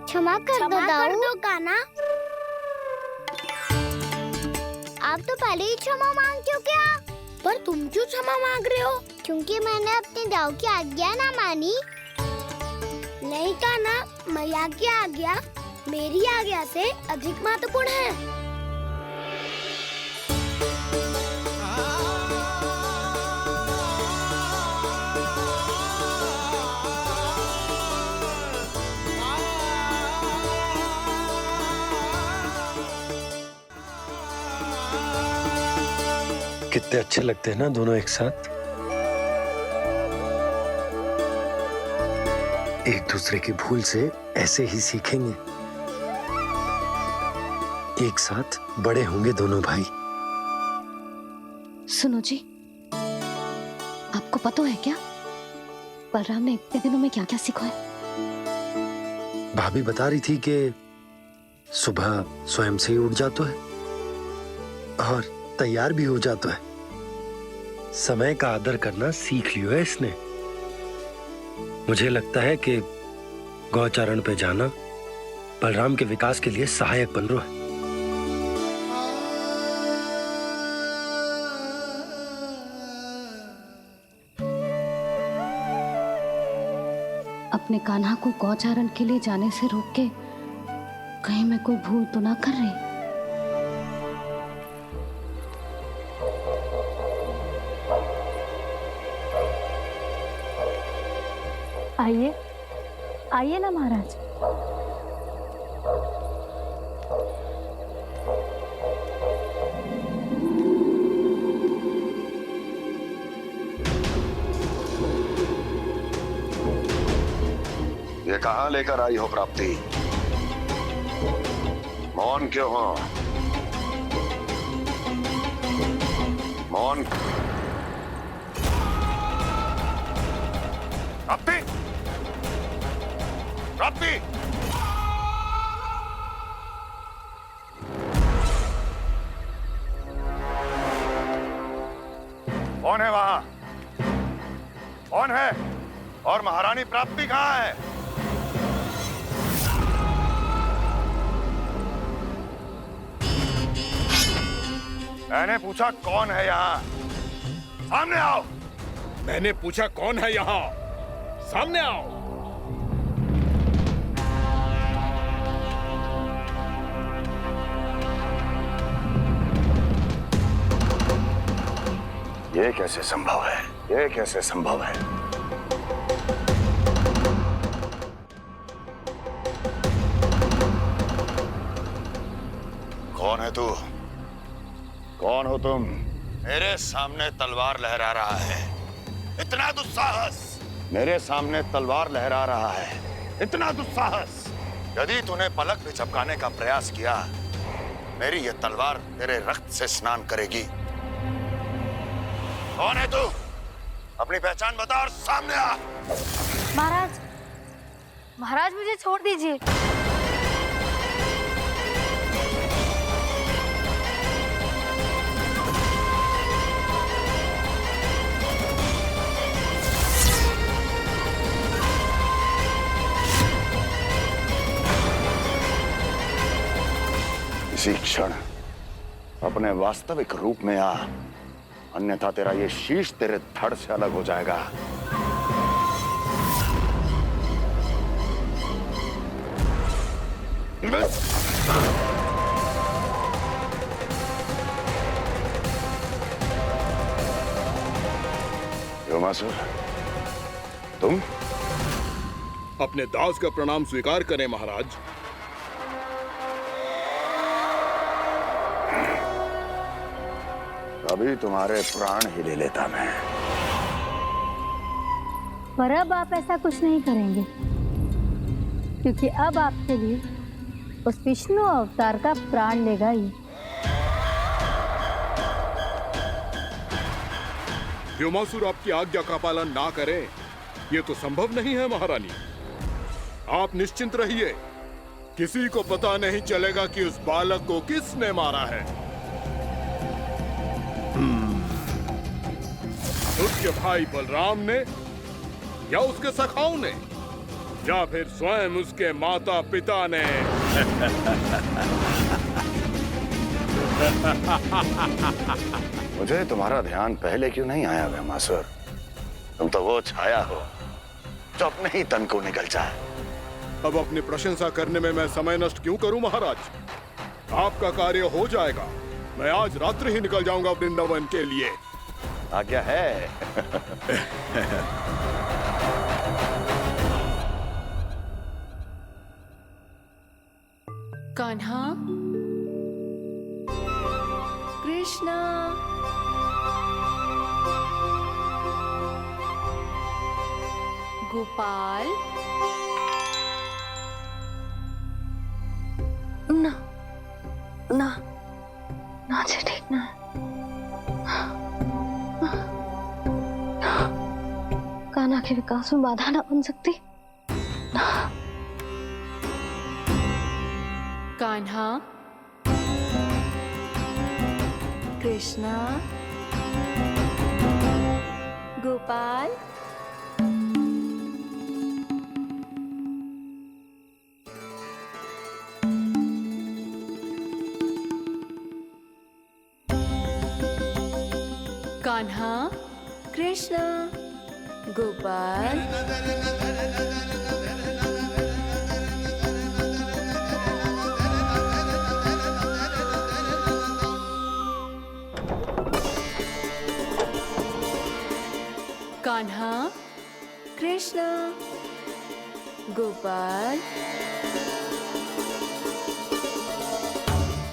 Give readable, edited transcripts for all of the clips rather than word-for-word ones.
क्षमा कर दो कान्हा। आप तो पहले ही क्षमा मांगते हो क्या? पर तुम क्यों क्षमा मांग रहे हो? क्योंकि मैंने अपने दाऊ की आज्ञा ना मानी। नहीं कान्हा, मैया की आज्ञा मेरी आज्ञा से अधिक महत्वपूर्ण है। कितने अच्छे लगते हैं ना दोनों एक साथ। एक दूसरे की भूल से ऐसे ही सीखेंगे। एक साथ बड़े होंगे दोनों भाई। सुनो जी, आपको पता है क्या बलराम ने इतने दिनों में क्या क्या सीखा है? भाभी बता रही थी कि सुबह स्वयं से ही उठ जाता है और तैयार भी हो जाता है। समय का आदर करना सीख लियो है इसने। मुझे लगता है कि गौचारण पे जाना बलराम के विकास के लिए सहायक बन रहा है। अपने कान्हा को गौचारण के लिए जाने से रोक के कहीं मैं कोई भूल तो ना कर रही? आइए आइए ना महाराज। ये कहाँ लेकर आई हो प्राप्ति? मौन क्यों हो? मौन। प्राप्ति, प्राप्ति, कौन है वहां? कौन है? और महारानी प्राप्ति कहाँ है? मैंने पूछा कौन है यहाँ? सामने आओ। मैंने पूछा कौन है यहाँ? सामने आओ। ये कैसे संभव है? ये कैसे संभव है? कौन है तू? कौन हो तुम? मेरे सामने तलवार लहरा रहा है। इतना दुस्साहस! मेरे सामने तलवार लहरा रहा है। इतना दुस्साहस! यदि तूने पलक भी झपकाने का प्रयास किया, मेरी ये तलवार तेरे रक्त से स्नान करेगी। कौन है तू? अपनी पहचान बता और सामने आ। महाराज, महाराज मुझे छोड़ दीजिए। इसी क्षण अपने वास्तविक रूप में आ, अन्यथा तेरा ये शीश तेरे धड़ से अलग हो जाएगा। व्योमासुर, तुम? अपने दास का प्रणाम स्वीकार करें महाराज। अभी तुम्हारे प्राण ही ले लेता मैं। पर अब आप ऐसा कुछ नहीं करेंगे, क्योंकि अब आपके लिए उस विष्णु अवतार का प्राण लेगा ही। व्योमासुर आपकी आज्ञा का पालन ना करें, ये तो संभव नहीं है महारानी। आप निश्चिंत रहिए, किसी को पता नहीं चलेगा कि उस बालक को किसने मारा है। उसके भाई बलराम ने या उसके सखाओं ने, या फिर स्वयं उसके माता पिता ने? मुझे तुम्हारा ध्यान पहले क्यों नहीं आया वेमासुर? तुम तो वो छाया हो जो अपने ही तन को निकल जाए। अब अपनी प्रशंसा करने में मैं समय नष्ट क्यों करूं महाराज? आपका कार्य हो जाएगा। मैं आज रात्रि ही निकल जाऊंगा वृंदावन के लिए। आज्ञा है। कान्हा, कृष्णा, गोपाल। ना ना ना जी, ठीक ना। कान्हा के विकास में बाधा ना बन सकती। कान्हा, कृष्णा, गोपाल। कान्हा, कृष्णा, गोपाल। कान्हा, कृष्णा, गोपाल।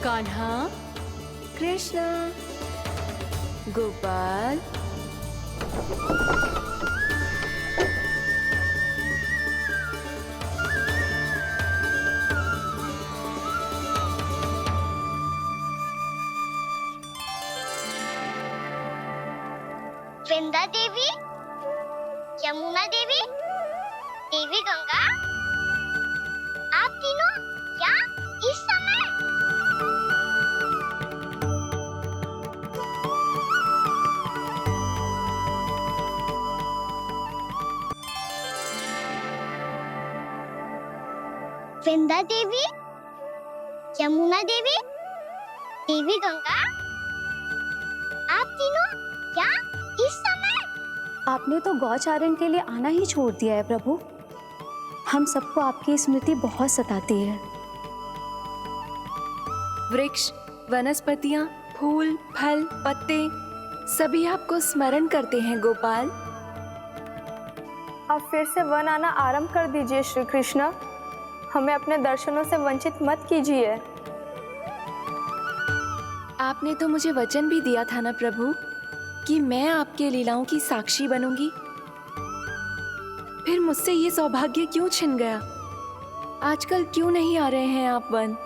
कान्हा, कृष्णा, गोपाल। वृंदा देवी, यमुना देवी, देवी गंगा, आप तीनों यहाँ इस समय? वृंदा देवी, यमुना देवी, देवी गंगा, आप तीनों यहाँ इस समय? आपने तो गौचारण के लिए आना ही छोड़ दिया है प्रभु। हम सबको आपकी स्मृति बहुत सताती है। वृक्ष, वनस्पतियां, फूल, फल, पत्ते सभी आपको स्मरण करते हैं गोपाल। अब फिर से वन आना आरंभ कर दीजिए श्री कृष्ण। हमें अपने दर्शनों से वंचित मत कीजिए। आपने तो मुझे वचन भी दिया था ना प्रभु कि मैं आपके लीलाओं की साक्षी बनूंगी। फिर मुझसे ये सौभाग्य क्यों छिन गया? आजकल क्यों नहीं आ रहे हैं आप वन?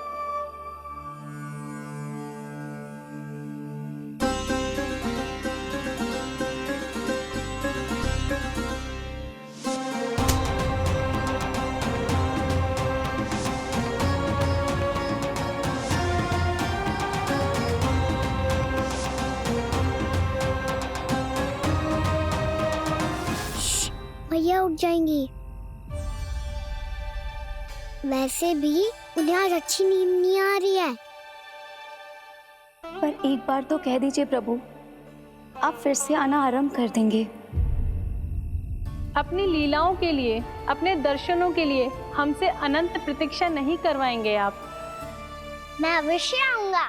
भैया उठ जाएंगी। वैसे भी उन्हें आज अच्छी नींद नहीं आ रही है। पर एक बार तो कह दीजिए प्रभु, आप फिर से आना आरंभ कर देंगे। अपनी लीलाओं के लिए, अपने दर्शनों के लिए हमसे अनंत प्रतीक्षा नहीं करवाएंगे आप? मैं अवश्य आऊंगा।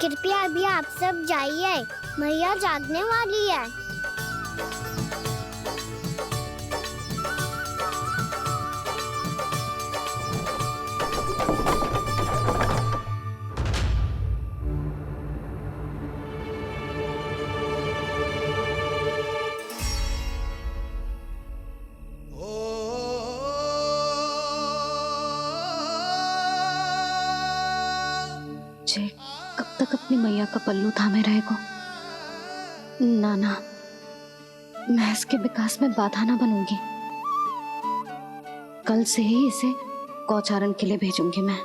कृपया अभी आप सब जाइए, मैया जागने वाली है। जे कब तक अपनी मैया का पल्लू थामे रहेगा? ना ना, मैं इसके विकास में बाधा ना बनूंगी। कल से ही इसे गौचारण के लिए भेजूंगी मैं।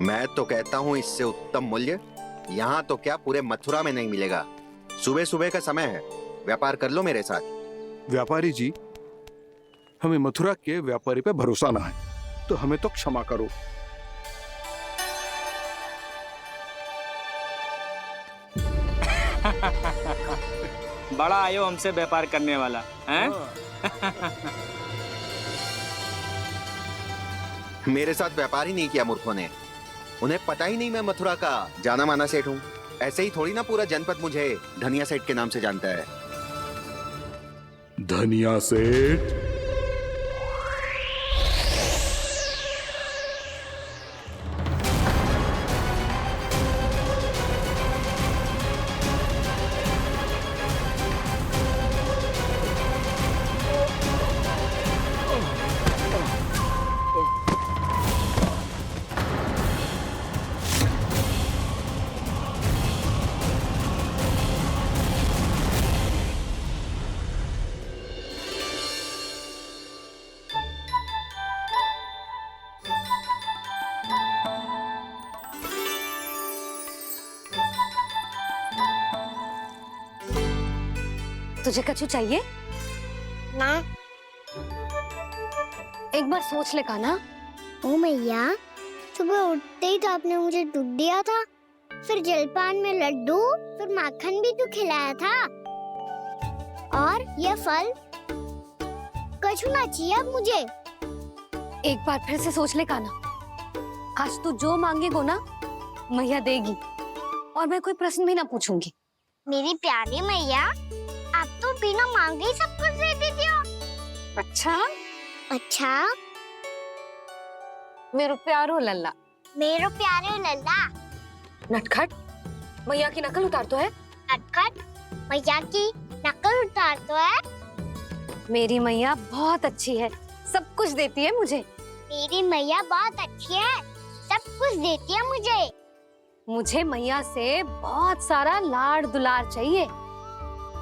मैं तो कहता हूँ इससे उत्तम मूल्य यहाँ तो क्या पूरे मथुरा में नहीं मिलेगा। सुबह सुबह का समय है, व्यापार कर लो मेरे साथ। व्यापारी जी, हमें मथुरा के व्यापारी पे भरोसा ना है, तो हमें तो क्षमा करो। बड़ा आयो हमसे व्यापार करने वाला हैं? मेरे साथ व्यापार ही नहीं किया मूर्खों ने। उन्हें पता ही नहीं मैं मथुरा का जाना माना सेठ हूँ। ऐसे ही थोड़ी ना पूरा जनपद मुझे धनिया सेठ के नाम से जानता है। धनिया सेठ? तुझे कछु चाहिए? ना। एक बार सोच ले कान्हा। ओ मैया, सुबह उठते ही तो आपने मुझे दूध दिया था, फिर जलपान में लड्डू, फिर माखन भी तो खिलाया था। और ये फल कछु ना चाहिए अब मुझे। एक बार फिर से सोच ले कान्हा। आज तू जो मांगेगो ना मैया देगी, और मैं कोई प्रश्न भी ना पूछूंगी। मेरी प्यारी मैया, आप तो बिना मांगे ही सब कुछ दे देती हो। अच्छा? अच्छा? मेरो प्यारो लल्ला। मेरो प्यारे लल्ला। नटखट, मैया की नकल उतार तो है। नटखट, मैया की नकल उतार तो है। मेरी मैया बहुत अच्छी है, सब कुछ देती है मुझे। मेरी मैया बहुत अच्छी है, सब कुछ देती है मुझे। मुझे मैया से बहुत सारा लाड़ दुलार चाहिए।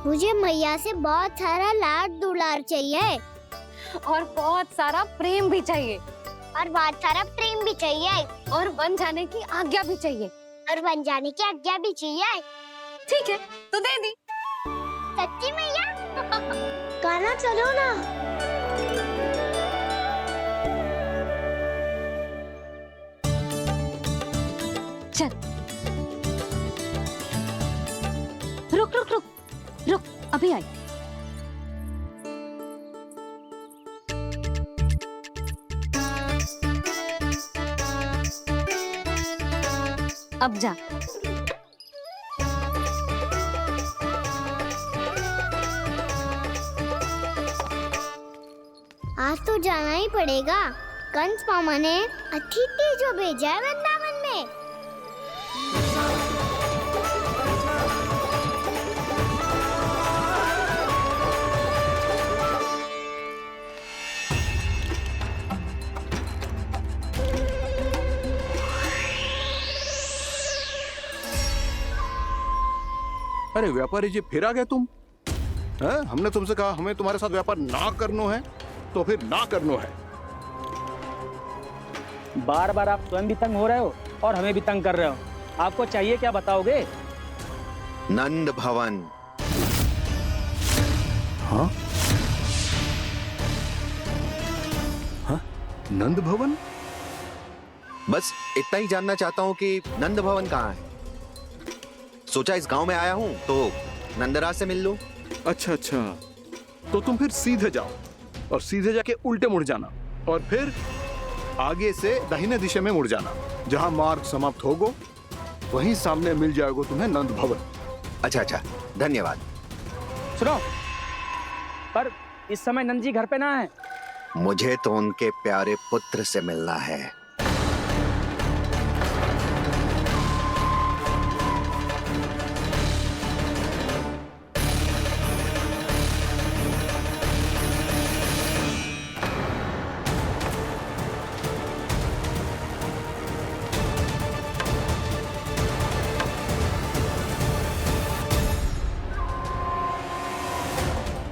मुझे मैया से बहुत सारा लाड दुलार चाहिए। और बहुत सारा प्रेम भी चाहिए। और बहुत सारा प्रेम भी चाहिए। और बन जाने की आज्ञा भी चाहिए। और बन जाने की आज्ञा भी चाहिए। ठीक है, तो दे दी। सच्ची मैया? गाना चलो ना। चल। रुक रुक रुक रुक, अभी आई। अब जा। आज तो जाना ही पड़ेगा। कंस मामा ने अतिथि जो भेजा है वृंदावन में। अरे व्यापारी जी, फिर आ गए तुम? हैं? हमने तुमसे कहा हमें तुम्हारे साथ व्यापार ना करनो है, तो फिर ना करनो है। बार बार आप स्वयं भी तंग हो रहे हो और हमें भी तंग कर रहे हो। आपको चाहिए क्या बताओगे? नंद भवन। हाँ? हाँ? नंद भवन? बस इतना ही जानना चाहता हूँ कि नंद भवन कहाँ है। सोचा इस गांव में आया हूँ तो नंदराज से मिल लूं। अच्छा अच्छा, तो तुम फिर सीधे जाओ और सीधे जाके उल्टे मुड़ जाना, और फिर आगे से दाहिने दिशा में मुड़ जाना। जहाँ मार्ग समाप्त होगो वहीं सामने मिल जाएगा तुम्हें नंद भवन। अच्छा अच्छा, धन्यवाद। सुनो, पर इस समय नंद जी घर पे ना है। मुझे तो उनके प्यारे पुत्र से मिलना है।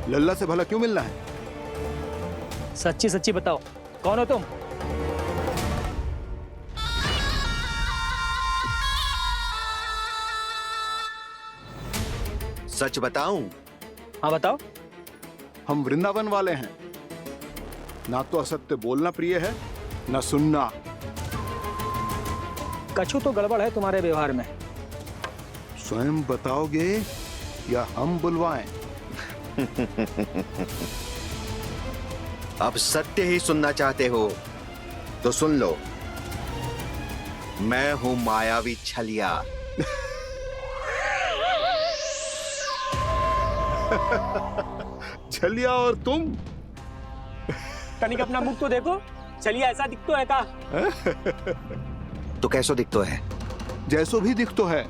लल्ला से भला क्यों मिलना है? सच्ची सच्ची बताओ, कौन हो तुम? सच बताऊं? हाँ बताओ। हम वृंदावन वाले हैं। ना तो असत्य बोलना प्रिय है, ना सुनना। कछु तो गड़बड़ है तुम्हारे व्यवहार में। स्वयं बताओगे या हम बुलवाएं? अब सत्य ही सुनना चाहते हो तो सुन लो। मैं हूं मायावी छलिया। छलिया और तुम? तनिक अपना मुख तो देखो, चलिए ऐसा दिखतो है का? तो कैसो दिखतो है? जैसो भी दिखतो है,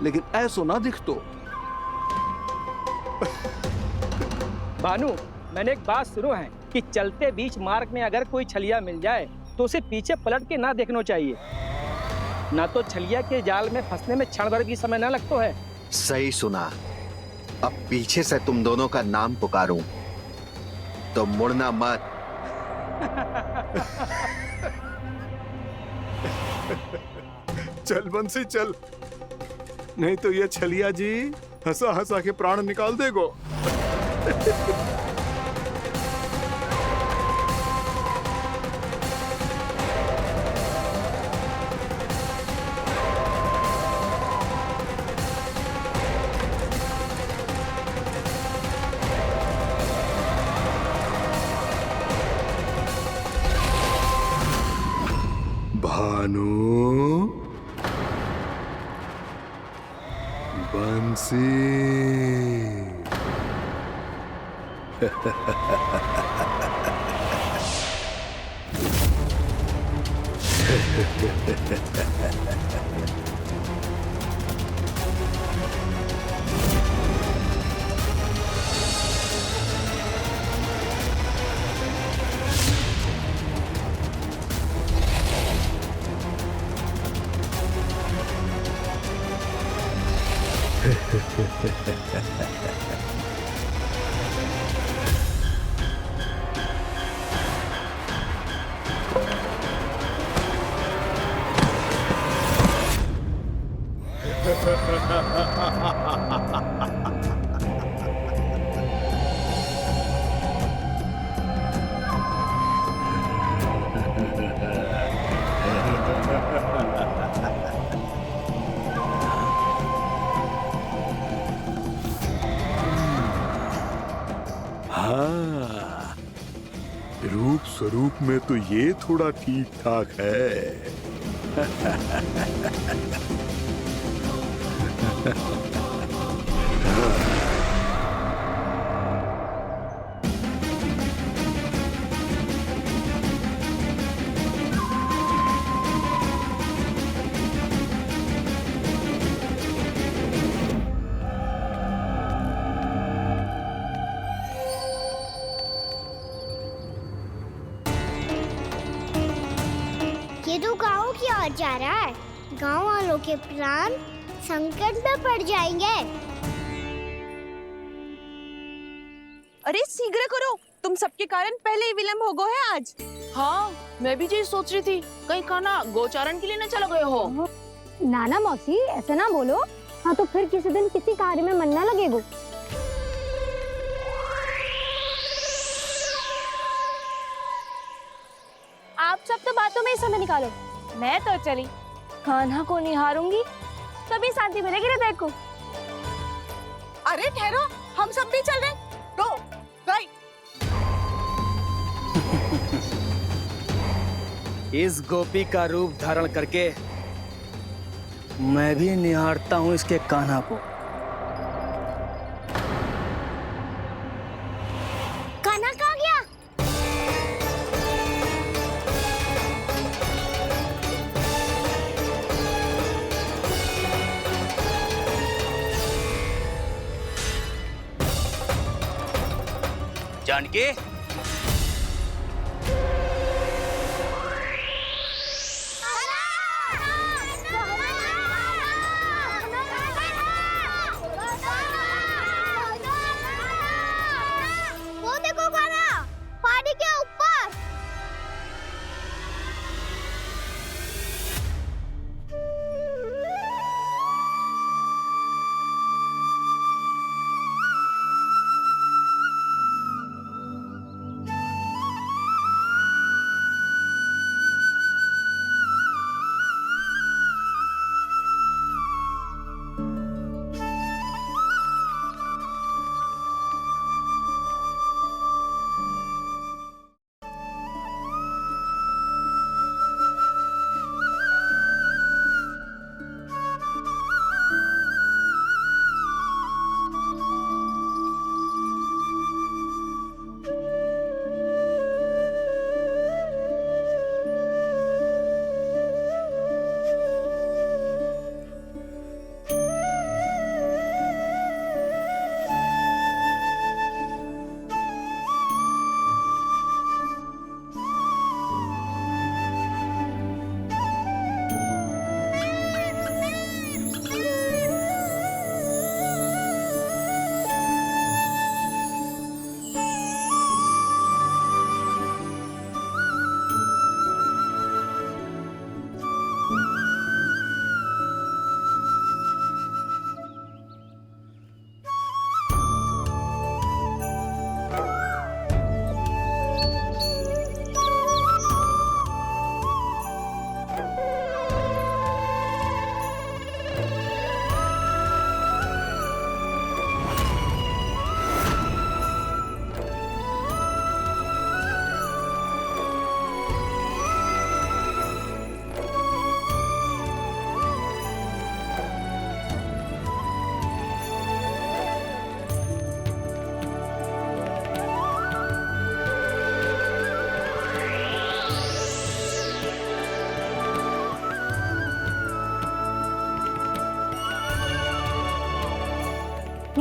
लेकिन ऐसो ना दिखतो। भानु, मैंने एक बात सुनो है कि चलते बीच मार्ग में अगर कोई छलिया मिल जाए तो उसे पीछे पलट के ना देखना चाहिए, ना तो छलिया के जाल में फंसने में क्षण भर भी समय ना लगता है। सही सुना। अब पीछे से तुम दोनों का नाम पुकारूं तो मुड़ना मत। चल बंसी चल, नहीं तो ये छलिया जी हंसा हंसा के प्राण निकाल देगो। भानु, बंसी। हाँ, रूप स्वरूप में तो ये थोड़ा ठीक ठाक है। ये तो गाँव की ओर जा रहा है। गाँव वालों के प्राण संकट में पड़ जाएंगे। अरे शीघ्र करो, तुम सबके कारण पहले ही विलंब हो गए है आज। हाँ, मैं भी यही सोच रही थी, कहीं खाना गोचारण के लिए न चला गए हो। नाना मौसी ऐसा ना बोलो। हाँ तो फिर किसी दिन किसी कार्य में मन ना लगेगा। आप सब तो बातों में ही समय निकालो। मैं तो चली कान्हा को निहारूंगी, तभी शांति मिलेगी हृदय को। अरे ठहरो, हम सब भी चल रहे। रो, गई। इस गोपी का रूप धारण करके मैं भी निहारता हूँ इसके कान्हा को। कान्हा कहाँ गया? जानकी, वो देखो कान्हा, पहाड़ी के ऊपर।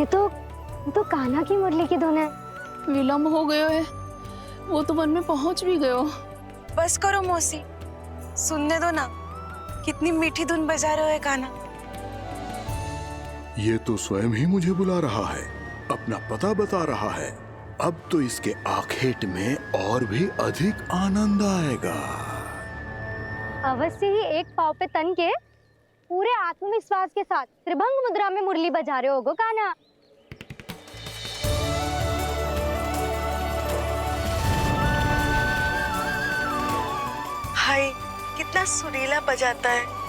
ये तो कान्हा की मुरली की धुन है। विलम्ब हो गयो है, वो तो वन में पहुंच भी गयो। बस करो मौसी, सुनने दो ना, कितनी मीठी धुन बजा रहे हो कान्हा। ये तो स्वयं ही मुझे बुला रहा है, अपना पता बता रहा है। अब तो इसके आखेट में और भी अधिक आनंद आएगा। अवश्य ही एक पाव पे तन के पूरे आत्मविश्वास के साथ त्रिभंग मुद्रा में मुरली बजा रहे होगो कान्हा। हाय, कितना सुरीला बजाता है।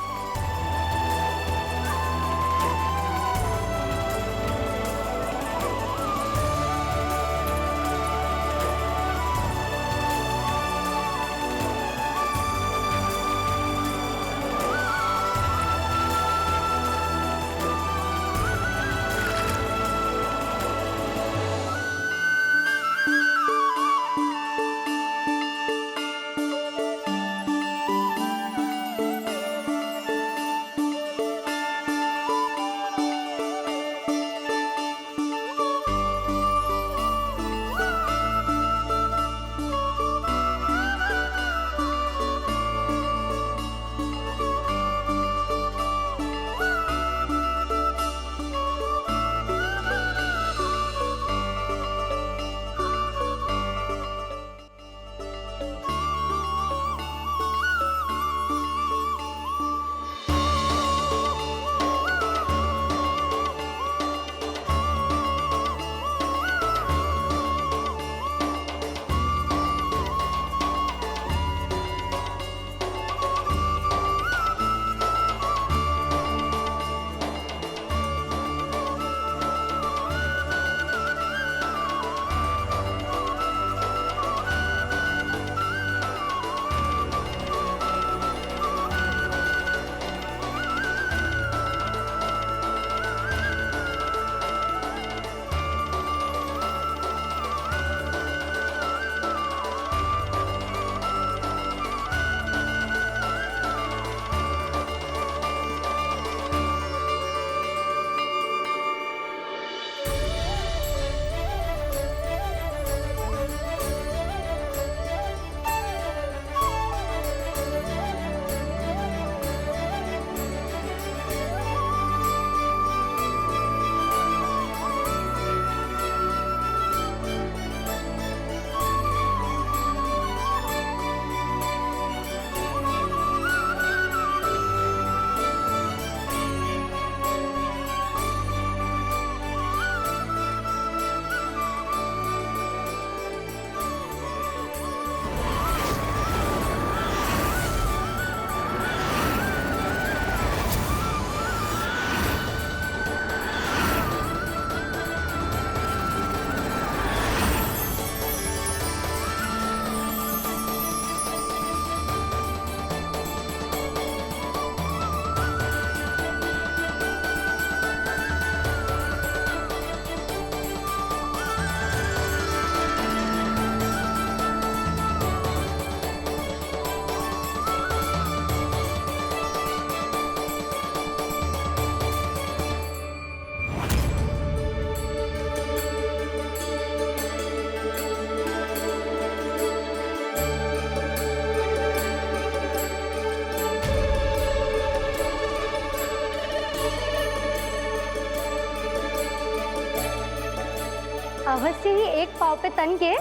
अवश्य ही एक पाव पे तन के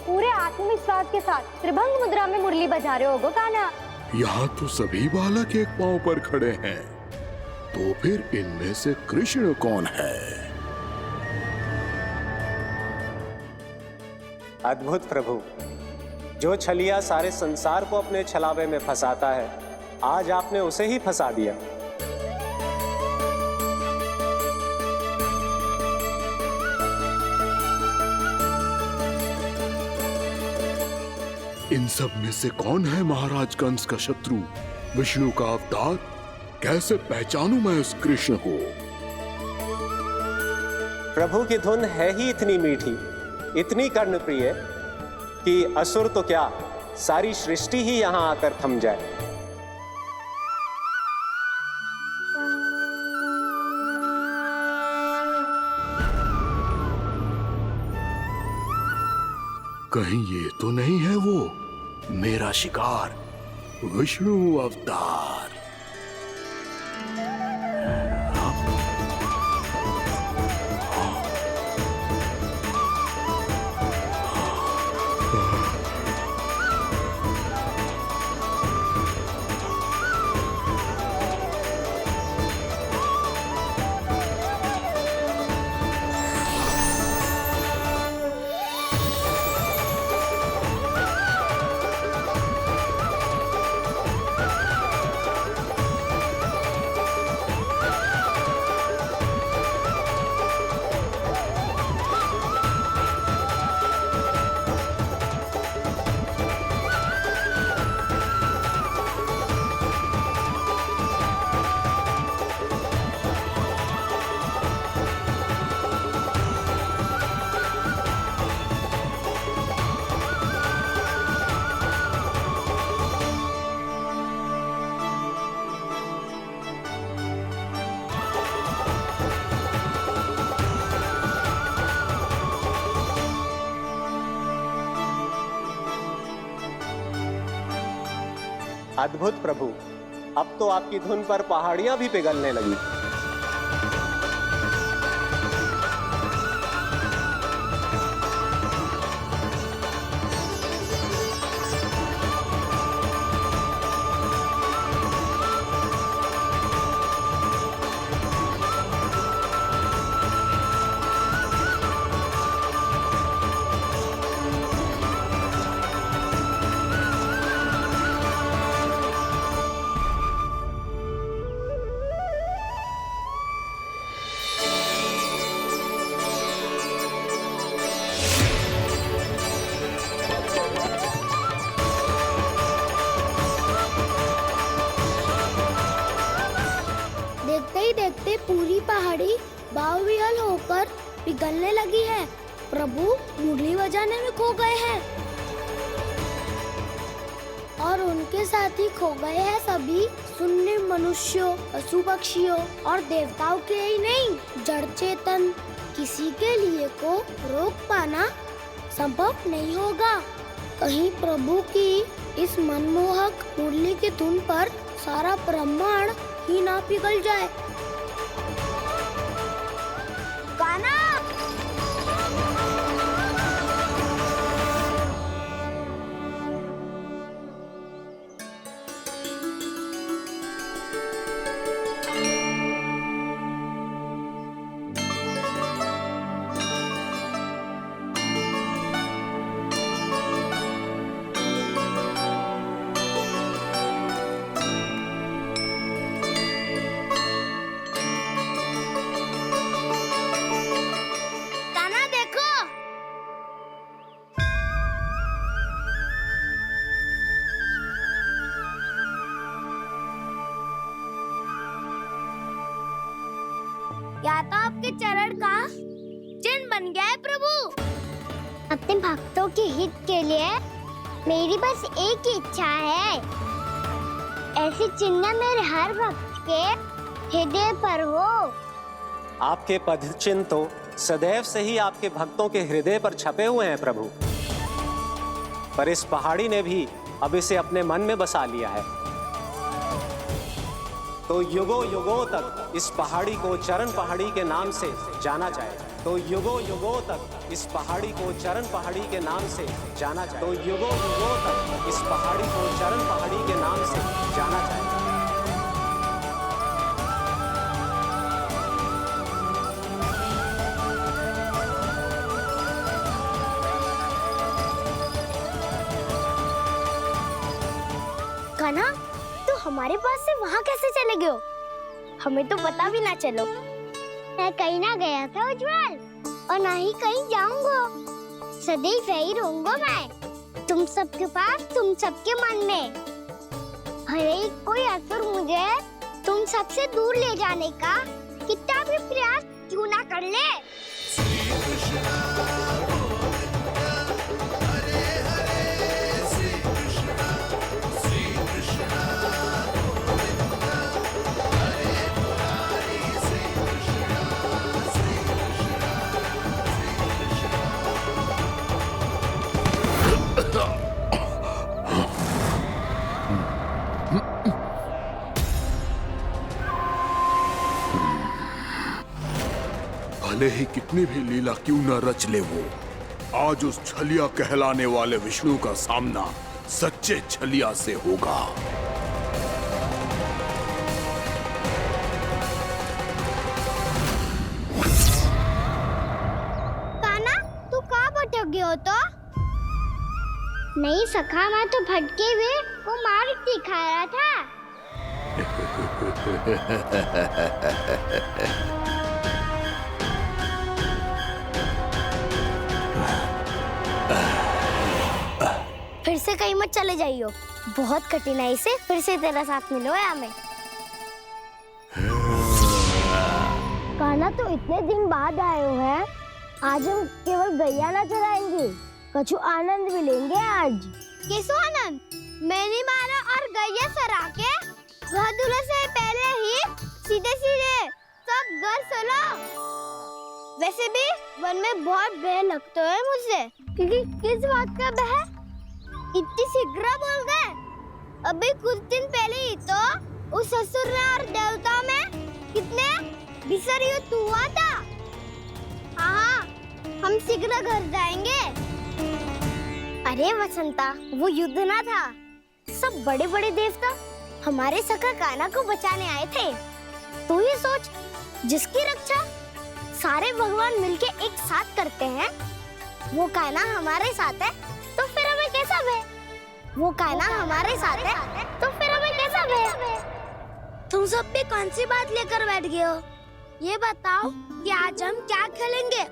पूरे आत्मविश्वास के साथ त्रिभंग मुद्रा में मुरली बजा रहे होगो कान्हा। यहाँ तो सभी बालक एक पांव पर खड़े हैं, तो फिर इनमें से कृष्ण कौन है? अद्भुत प्रभु, जो छलिया सारे संसार को अपने छलावे में फंसाता है, आज आपने उसे ही फंसा दिया। इन सब में से कौन है महाराज कंस का शत्रु, विष्णु का अवतार? कैसे पहचानूं मैं उस कृष्ण को? प्रभु की धुन है ही इतनी मीठी, इतनी कर्णप्रिय कि असुर तो क्या, सारी सृष्टि ही यहां आकर थम जाए। कहीं ये तो नहीं है वो मेरा शिकार विष्णु अवतार? अद्भुत प्रभु, अब तो आपकी धुन पर पहाड़ियां भी पिघलने लगी। देखते ही देखते पूरी पहाड़ी बावरियल होकर पिघलने लगी है। प्रभु मुरली बजाने में खो गए हैं और उनके साथ ही खो गए हैं सभी सुनने मनुष्यों, पशु पक्षियों और देवताओं के ही नहीं, जड़ चेतन किसी के लिए को रोक पाना संभव नहीं होगा। कहीं प्रभु की इस मनमोहक मुरली की धुन पर सारा ब्रह्मांड ही ना पिघल जाए। गाना या तो आपके चरण का चिन्ह बन गया है प्रभु। अपने भक्तों के हित के लिए मेरी बस एक ही इच्छा है, ऐसी चिन्ह मेरे हर भक्त के हृदय पर हो। आपके पद चिन्ह तो सदैव से ही आपके भक्तों के हृदय पर छपे हुए हैं प्रभु, पर इस पहाड़ी ने भी अब इसे अपने मन में बसा लिया है। तो युगों युगों तक इस पहाड़ी को चरण पहाड़ी के नाम से जाना जाएगा। तो युगों युगों तक इस पहाड़ी को चरण पहाड़ी के नाम से जाना जाएगा। तो युगों युगों तक इस पहाड़ी को चरण पहाड़ी के नाम से जाना जाएगा। कान्हा, तो हमारे पास से वहाँ कैसे चले गए हो? हमें तो पता भी ना चलो। मैं कहीं ना गया था उज्जवल, और ना ही कहीं जाऊंगा। सदैव यही रहूंगा मैं, तुम सबके पास, तुम सबके मन में। हर एक कोई असुर मुझे तुम सबसे दूर ले जाने का कितना भी प्रयास क्यों ना कर ले। भले ही कितनी भी लीला क्यों न रच ले वो, आज उस छलिया कहलाने वाले विष्णु का सामना सच्चे छलिया से होगा। काना, तू कहाँ भटक गया हो तो? नहीं सखा, मैं तो भटके हुए वो मार्ग दिखा रहा था। फिर से कहीं मत चले जाइयो, बहुत कठिनाई से फिर से तेरा साथ मिलो है हमें। काना, तो इतने दिन बाद आए हो हैं, आज हम केवल गैया ना चराएंगे, कछु आनंद भी लेंगे आज। कैसो आनंद? मैंने मारा और गैया सरा के घर दूल्हे से पहले ही सीधे सब घर चलो। वैसे भी वन में बहुत भय लगता है मुझे, क्योंकि किस बात का भय? इतनी शीघ्र बोल गए। अभी कुछ दिन पहले ही तो उस ससुर ने और देवता में कितने भीषण युद्ध हुआ था। हाँ, हम शीघ्र घर जाएंगे। अरे वसंता, वो युद्ध ना था, सब बड़े बड़े देवता हमारे सखा काना को बचाने आए थे। तू ही सोच, जिसकी रक्षा सारे भगवान मिलके एक साथ करते हैं, वो काना हमारे साथ है, तो फिर हमें कैसा भय? वो काना हमारे साथ है, तो फिर हमें कैसा भय? तुम सब भी कौन सी बात लेकर बैठ गए हो? ये बताओ कि आज हम क्या खेलेंगे?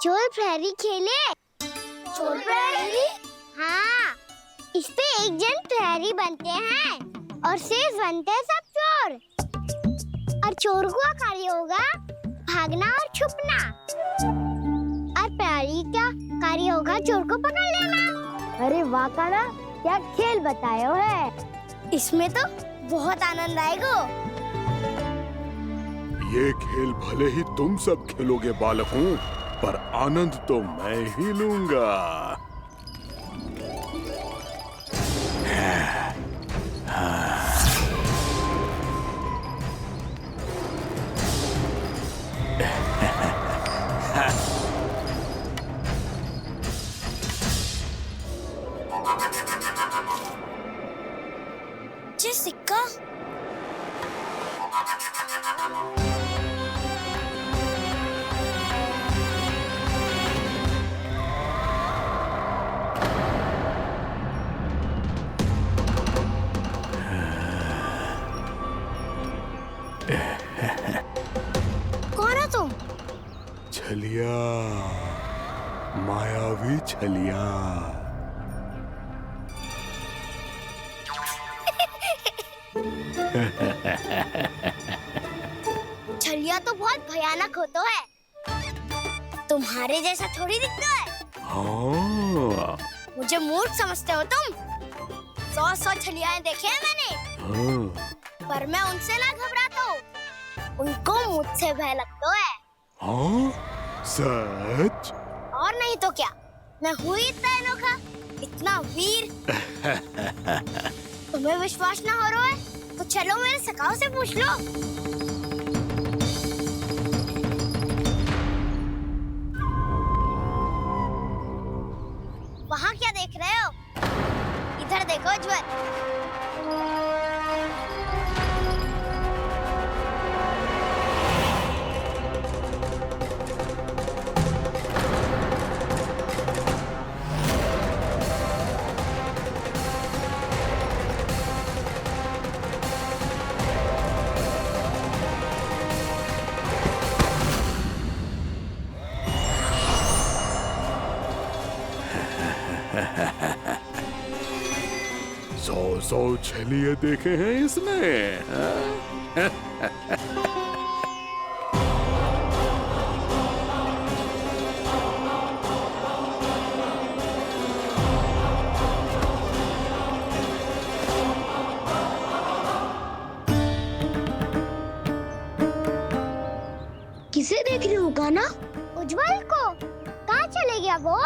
चोर प्रहरी खेले? चोर प्रहरी? हाँ, इस पे एक जन प्रहरी बनते हैं और शेष बनते हैं सब चोर। और चोर का कार्य होगा भागना और छुपना, और प्रहरी का कार्य होगा चोर को पकड़ लेना। अरे वाह काना, क्या खेल बताए हो है। इसमें तो बहुत आनंद आएगा। ये खेल भले ही तुम सब खेलोगे बालकों, पर आनंद तो मैं ही लूंगा। जी सिक्का। कौन है तुम? छलिया, मायावी छलिया। छलिया तो बहुत भयानक होता है, तुम्हारे जैसा थोड़ी दिखता है। हाँ। मुझे मूर्ख समझते हो तुम? 100 छलियाएं देखे हैं मैंने। हाँ। पर मैं उनसे ना घबराता हूँ, उनको मुझसे भय लगता है। हाँ? सच? और नहीं तो क्या, मैं हूँ इतना अनोखा, इतना वीर। तुम्हें विश्वास ना हो रहा है तो चलो मेरे सखाओं से पूछ लो। वहाँ क्या देख रहे हो? इधर देखो ज्वर। सौ छलिए देखे हैं इसमें। किसे देख रही हो काना? उज्जवल को। कहाँ चले गया वो?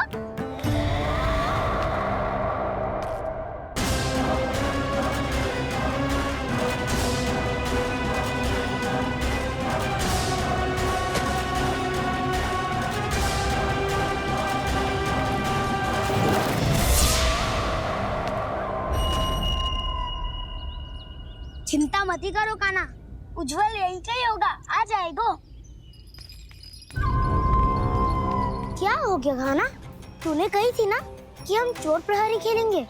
चिंता मत ही करो काना, उज्जवल यही का ही होगा, आ जाएगा। क्या हो गया काना? तूने कही थी ना कि हम चोर प्रहरी खेलेंगे,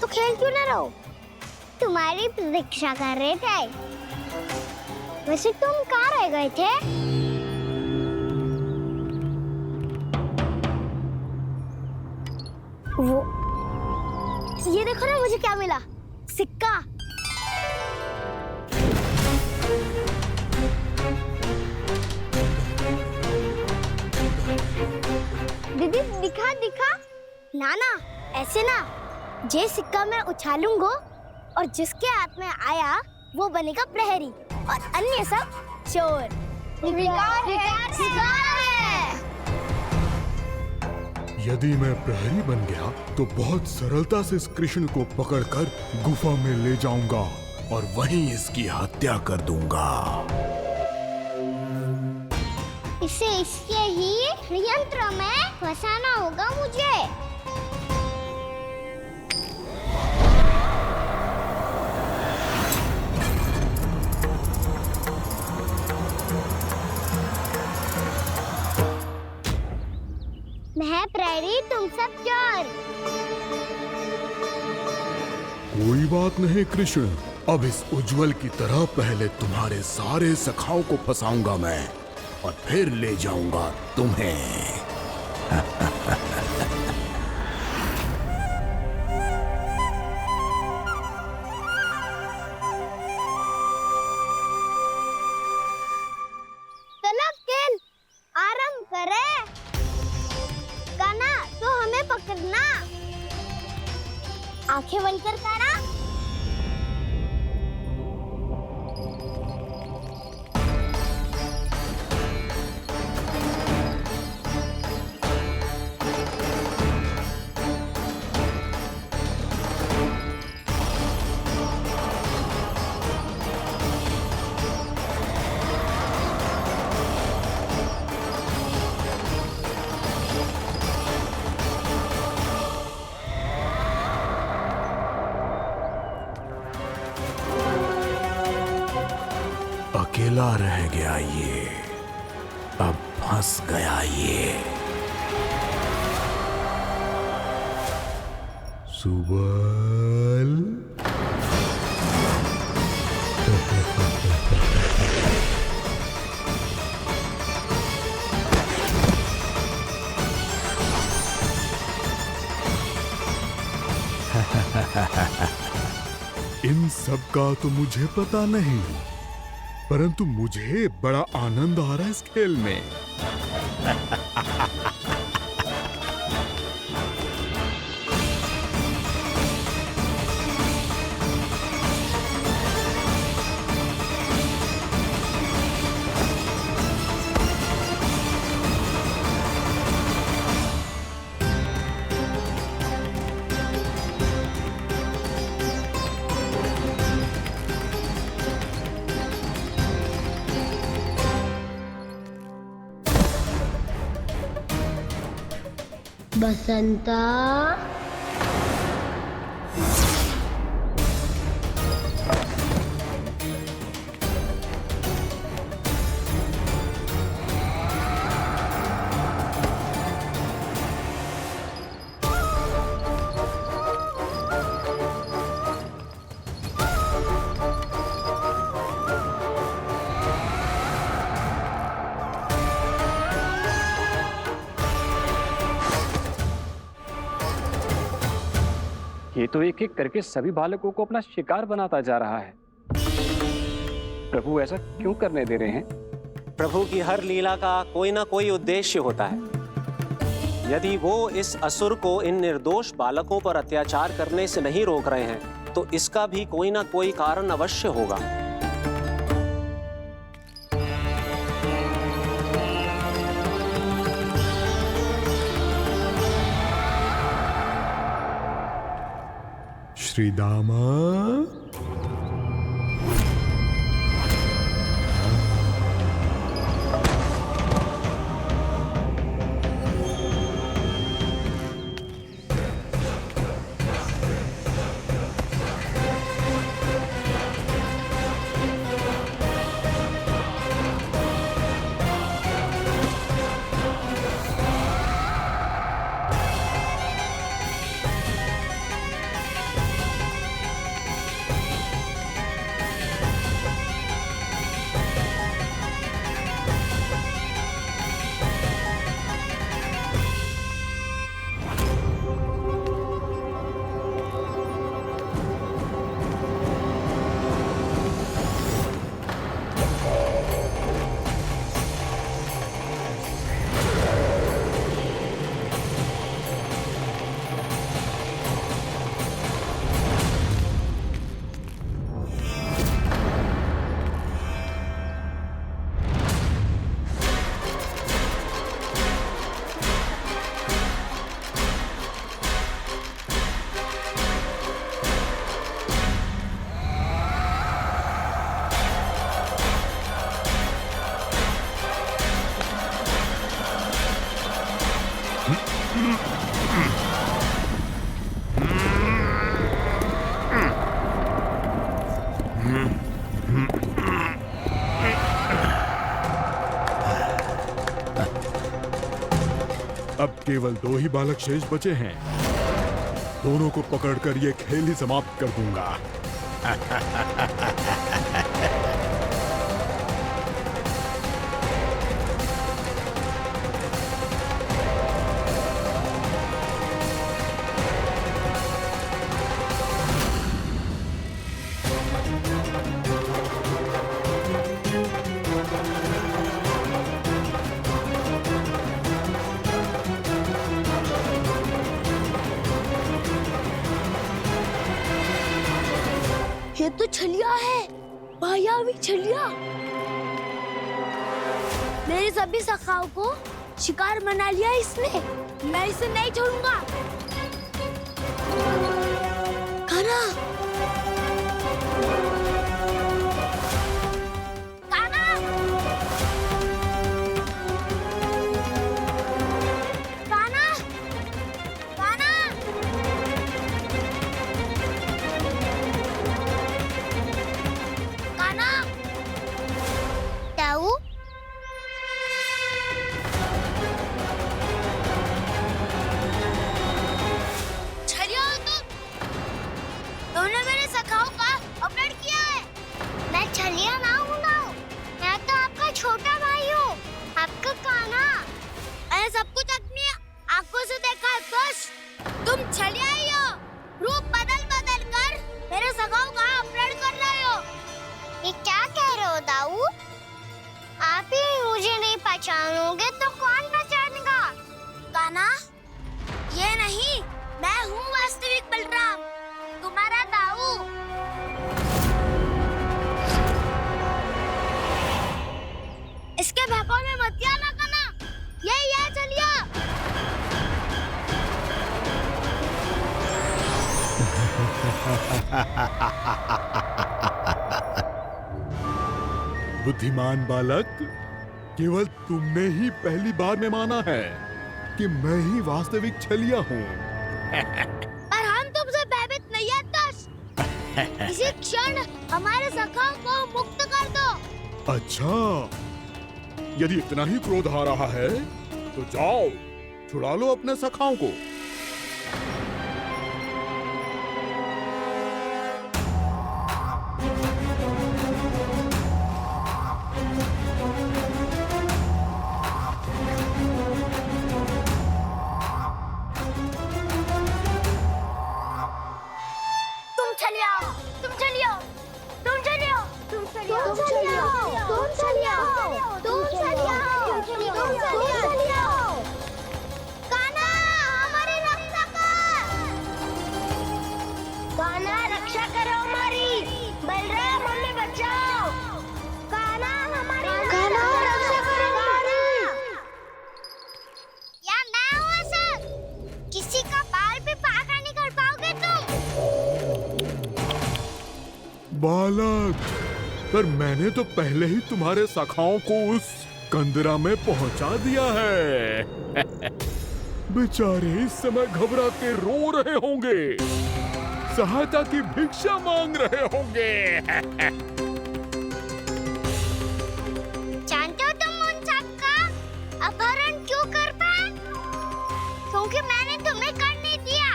तो खेल क्यों ना रहो? तुम्हारी प्रतीक्षा कर रहे थे। वैसे तुम कहाँ रह गए थे? वो ये देखो ना, मुझे क्या मिला, सिक्का। दीदी दिखा दिखा। ना ना, ऐसे ना, जे सिक्का मैं उछालूंगा और जिसके हाथ में आया वो बनेगा प्रहरी और अन्य सब चोर। विकार है। यदि मैं प्रहरी बन गया तो बहुत सरलता से इस कृष्ण को पकड़कर गुफा में ले जाऊंगा और वहीं इसकी हत्या कर दूंगा। इसे इसके ही यंत्र में फंसाना होगा मुझे। मैं प्रहरी, तुम सब चोर। कोई बात नहीं कृष्ण, अब इस उज्जवल की तरह पहले तुम्हारे सारे सखाओं को फंसाऊंगा मैं और फिर ले जाऊंगा तुम्हें। चलो खेल आरंभ करें। काना तो हमें पकड़ना, आंखें बंद कर काना। अकेला रह गया ये, अब फंस गया ये। सुबल इन सब का तो मुझे पता नहीं, परंतु मुझे बड़ा आनंद आ रहा है इस खेल में। बसंता, ये तो एक एक करके सभी बालकों को अपना शिकार बनाता जा रहा है। प्रभु ऐसा क्यों करने दे रहे हैं? प्रभु की हर लीला का कोई ना कोई उद्देश्य होता है। यदि वो इस असुर को इन निर्दोष बालकों पर अत्याचार करने से नहीं रोक रहे हैं तो इसका भी कोई ना कोई कारण अवश्य होगा। श्री दामा, केवल 2 ही बालक शेष बचे हैं। दोनों को पकड़कर ये खेल ही समाप्त कर दूंगा। ये तो छलिया है, मायावी छलिया। मेरे सभी सखाओं को शिकार बना लिया इसने। मैं इसे नहीं छोड़ूंगा। कान्हा, कान्हा, कान्हा, कान्हा। कान्हा, ताऊ, छलिया हो तुम। तुमने मेरे सखाओं का अपहरण किया है। मैं छलिया ना हूँ ना, मैं तो आपका छोटा भाई हूँ, आपका कान्हा। मैंने सब कुछ अपनी आंखों से देखा है। बस तुम छलिया ही हो। रूप बदल बदल कर मेरे सखाओं का अपहरण कर रहे हो। ये क्या कह रहे हो दाऊ? आप ही मुझे नहीं पहचानोगे तो कौन पहचानेगा? कान्हा, ये नहीं, मैं हूँ वास्तविक बलराम, तुम्हारा दाऊ। इसके भौकाल में मत आना कान्हा, ये चलिए। बुद्धिमान बालक, केवल तुमने ही पहली बार में माना है कि मैं ही वास्तविक छलिया हूँ। पर हम तुमसे भयभीत नहीं है दस। इसी क्षण हमारे सखाओं को मुक्त कर दो। अच्छा, यदि इतना ही क्रोध आ रहा है तो जाओ, छुड़ा लो अपने सखाओं को। तुम चलिए आओ, तुम चलिए आओ, तुम चलिए आओ, तुम चलिए आओ, तुम चलिए आओ, तुम चलिए आओ, तुम चलिए आओ, तुम चलिए आओ। कान्हा, हमारी रक्षा कर। कान्हा, रक्षा करो हमारी। बलराम, हमें बचाओ। कान्हा, हमारी रक्षा करो हमारी। या मैं हूँ सर, किसी का बाल भी पाका नहीं कर पाओगे तुम। बालक, पर मैंने तो पहले ही तुम्हारे सखाओं को उस कंदरा में पहुंचा दिया है। बेचारे इस समय घबरा के रो रहे होंगे, सहायता की भिक्षा मांग रहे होंगे। जानते हो तुम उन सबका अपहरण क्यों कर पाए? क्योंकि मैंने तुम्हें कर नहीं दिया,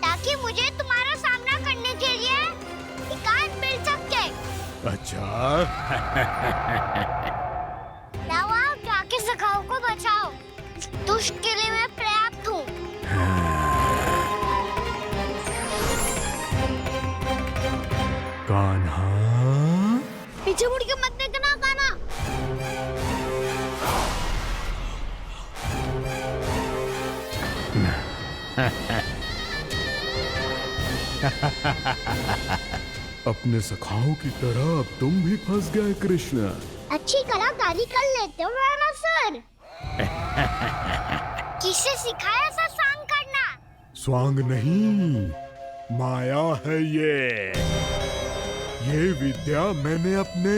ताकि मुझे तुम्हारा सामना करने के लिए एकांत मिल सके। अच्छा। जाओ, आप जाके सखाओं को बचाओ। इस दुष्ट के लिए मैं पर्याप्त हूँ। कान्हा, पीछे मुड़ के मत देखना कान्हा। अपने सखाओं की तरह अब तुम भी फंस गए कृष्ण। अच्छी कलाकारी कर लेते हो ना सर। किसे सिखाया ऐसा स्वांग करना? स्वांग नहीं, माया है ये विद्या मैंने अपने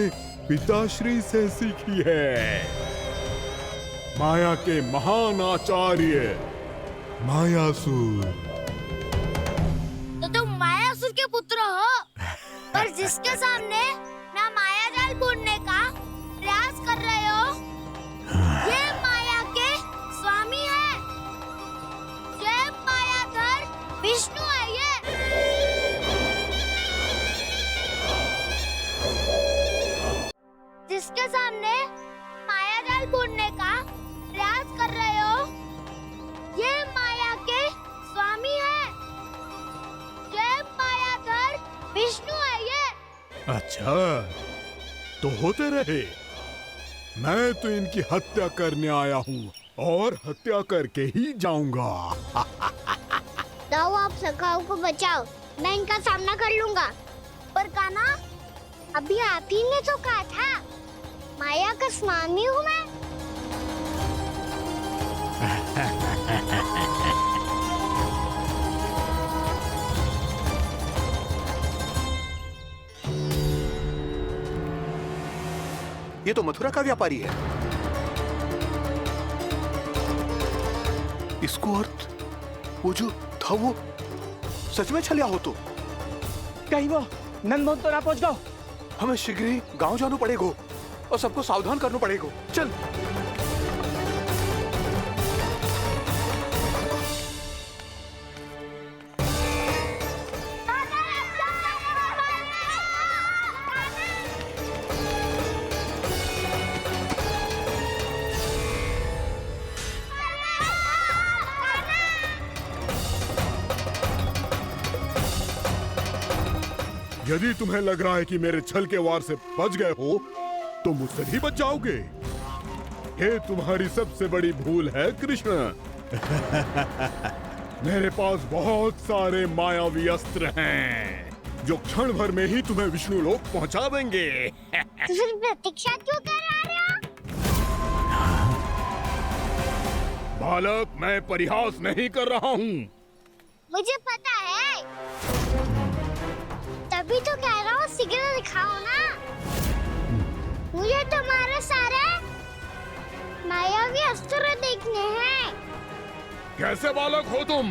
पिताश्री से सीखी है। माया के महान आचार्य मायासुर। तो तुम मायासुर के पुत्र हो, पर जिसके सामने ना माया जाल बुनने का प्रयास कर रहे हो, ये माया के स्वामी है। उसके सामने माया जाल बुनने का प्रयास कर रहे हो। ये माया के स्वामी है, ये मायाधर विष्णु है ये। अच्छा, तो होते रहे। मैं तो इनकी हत्या करने आया हूँ और हत्या करके ही जाऊंगा। जाओ आप सखाओ को बचाओ, मैं इनका सामना कर लूंगा। पर कान्हा, अभी आप ही ने तो कहा था माया का स्वामी हूँ मैं। ये तो मथुरा का व्यापारी है। इसको अर्थ वो जो था वो सच में छलिया हो तो कहीं वो नंदमोहन तो ना पहुंच गो। हमें शीघ्र ही गांव जाना पड़ेगा और सबको सावधान करना पड़ेगा। चल। यदि तुम्हें लग रहा है कि मेरे छल के वार से बच गए हो तो मुझसे भी बच जाओगे। ये तुम्हारी सबसे बड़ी भूल है कृष्ण। मेरे पास बहुत सारे मायावी अस्त्र हैं जो क्षण भर में ही तुम्हें विष्णु लोक पहुंचा देंगे। तो फिर प्रतीक्षा क्यों कर रहे हो? बालक, मैं परिहास नहीं कर रहा हूँ। मुझे पता है, तभी तो कह रहा हूँ शीघ्र दिखाओ ना। मुझे तुम्हारे सारे मायावी अस्त्र देखने हैं। कैसे बालक हो तुम?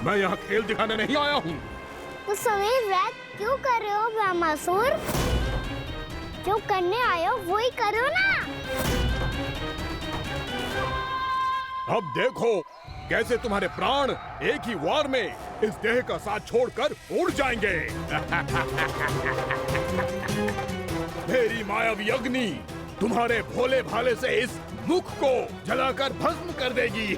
मैं यहाँ खेल दिखाने नहीं आया हूँ। उस समय व्रत क्यों कर रहे हो ब्रह्मासुर? जो करने आए हो वो ही करो ना। अब देखो कैसे तुम्हारे प्राण एक ही वार में इस देह का साथ छोड़कर उड़ जाएंगे। मेरी मायावी अग्नि तुम्हारे भोले भाले से इस मुख को जलाकर भस्म कर देगी।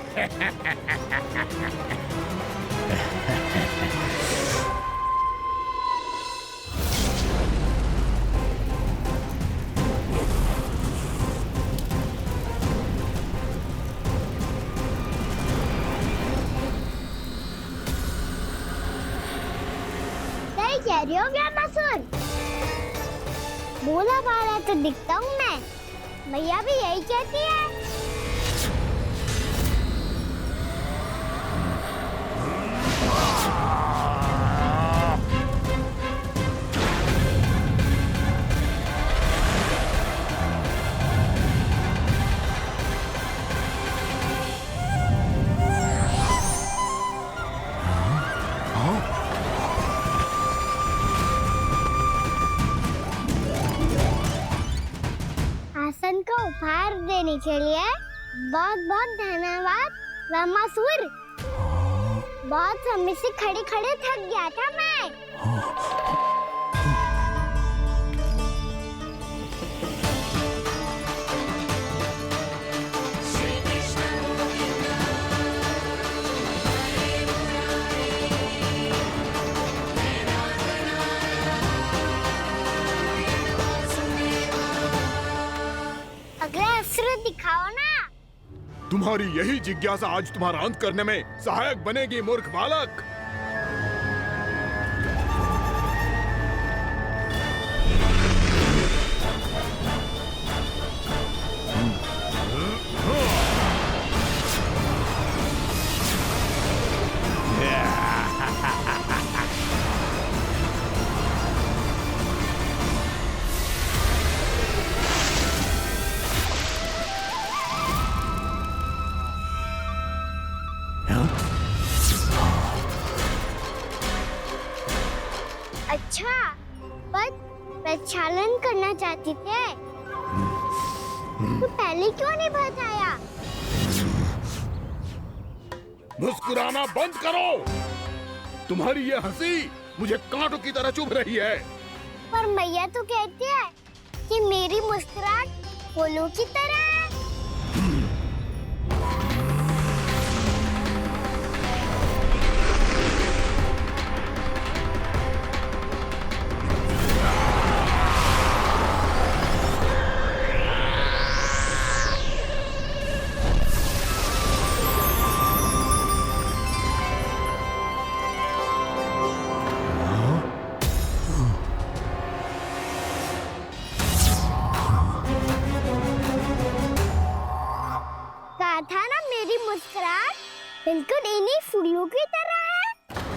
कह रही हो ब्रह्मासुर? भोला भाला तो दिखता हूँ मैं, मैया भी यही कहती है। आसन का उपहार देने के लिए बहुत बहुत धन्यवाद ब्रह्मासुर। बहुत समय से खड़े खड़े थक गया था मैं। अगला अस्त्र दिखाओ ना। तुम्हारी यही जिज्ञासा आज तुम्हारा अंत करने में सहायक बनेगी मूर्ख बालक। अच्छा, पर प्रक्षालन करना चाहती थे तो पहले क्यों नहीं बताया? मुस्कुराना बंद करो। तुम्हारी ये हंसी मुझे कांटों की तरह चुभ रही है। पर मैया तो कहती है कि मेरी मुस्कुराहट फूलों की तरह है। कहा था ना मेरी मुस्कुराहट बिल्कुल इन्हीं फूलों की तरह है।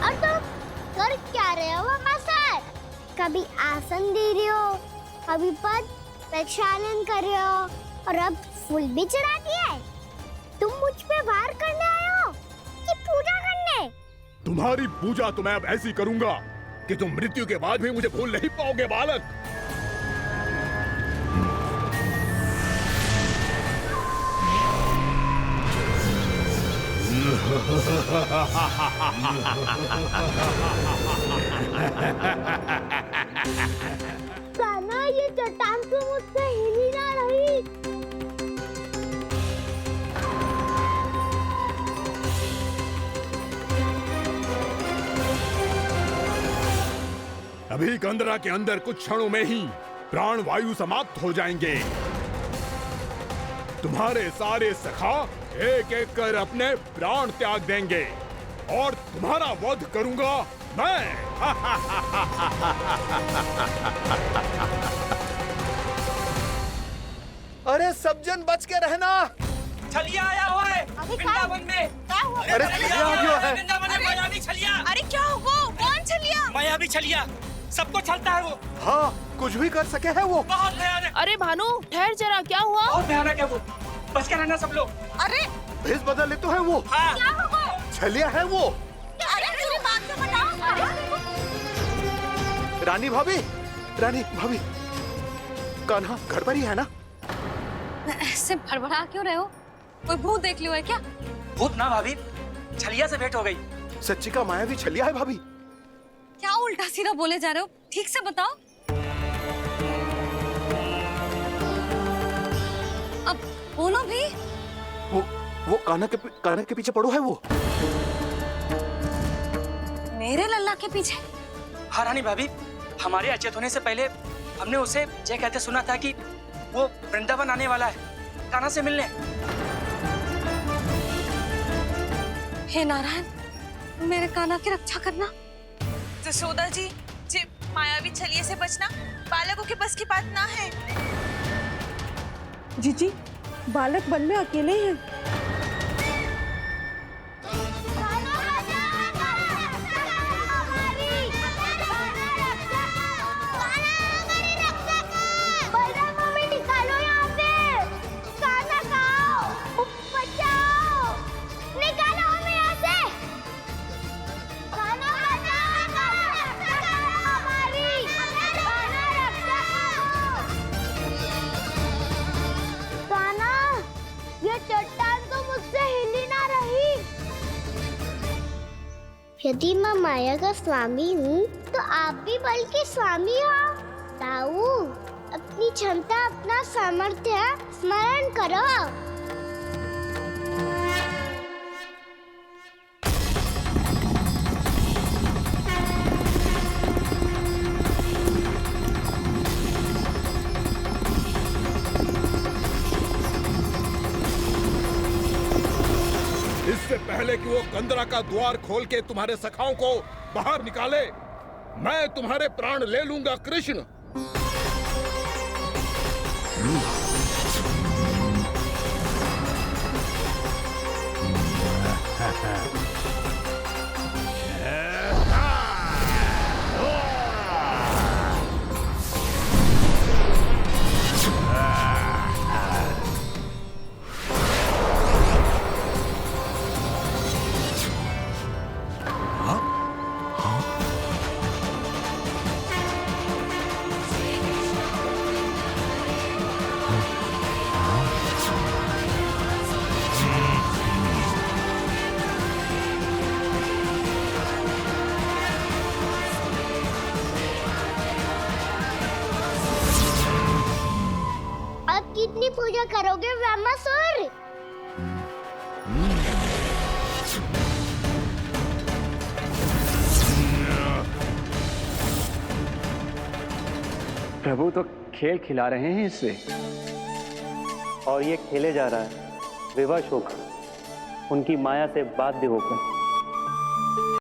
और तुम कर क्या रहे हो वहाँ सर? कभी आसन दे रहे हो, कभी पद प्रक्षालन कर रहे हो और अब फूल भी चढ़ा दिया है। तुम मुझ पे वार करने आए हो कि पूजा करने? तुम्हारी पूजा तो मैं अब ऐसी करूंगा कि तुम मृत्यु के बाद भी मुझे भूल नहीं पाओगे बालक। कान्हा, ये चट्टान तो मुझसे हिल ही ना रही। अभी कंदरा के अंदर कुछ क्षणों में ही प्राण वायु समाप्त हो जाएंगे। तुम्हारे सारे सखा एक एक कर अपने प्राण त्याग देंगे और तुम्हारा वध करूंगा मैं। अरे सब जन बच के रहना। छलिया आया हुआ है वृंदावन में। अरे छलिया आ गया है। वृंदावन में मायावी छलिया। अरे क्या हुआ? कौन छलिया? मायावी छलिया, सबको छलता है वो। हाँ, कुछ भी कर सके है वो। बहुत भयानक। अरे भानु, ठहर जरा, क्या हुआ? बहुत भयानक है वो, बच के रहना सब लोग। अरे भेष बदल ले तो है वो। हाँ। क्या हुआ? छलिया है वो। अरे मेरी बात तो बताओ। रानी भाभी, रानी भाभी, कान्हा घर पर ही है ना? ऐसे भड़बड़ा क्यों रहे हो? कोई भूत देख लियो है क्या? भूत ना भाभी, छलिया से भेंट हो गई। सच्ची का मायावी छलिया है भाभी। क्या उल्टा सीधा बोले जा रहे हो? ठीक से बताओ। अब बोलो भी। वो कान्हा के पीछे पड़ो है वो। मेरे लल्ला के पीछे? हाँ रानी भाभी, हमारे अचेत होने से पहले हमने उसे ये कहते सुना था कि वो वृंदावन आने वाला है कान्हा से मिलने। हे नारायण, मेरे कान्हा की रक्षा करना। जसोदा जी, मायावी छलिए से बचना बालकों के बस की बात ना है। जीजी, बालक वन में अकेले हैं। यदि मैं माया का स्वामी हूँ तो आप भी बल के स्वामी हो। ताऊ, अपनी क्षमता, अपना सामर्थ्य स्मरण करो। इससे पहले कि वो कंदरा का द्वार खोल के तुम्हारे सखाओं को बाहर निकाले, मैं तुम्हारे प्राण ले लूंगा कृष्ण। कितनी पूजा करोगे ब्रह्मासुर? प्रभु तो खेल खिला रहे हैं इससे, और ये खेले जा रहा है विवश होकर, उनकी माया से बाध्य होकर।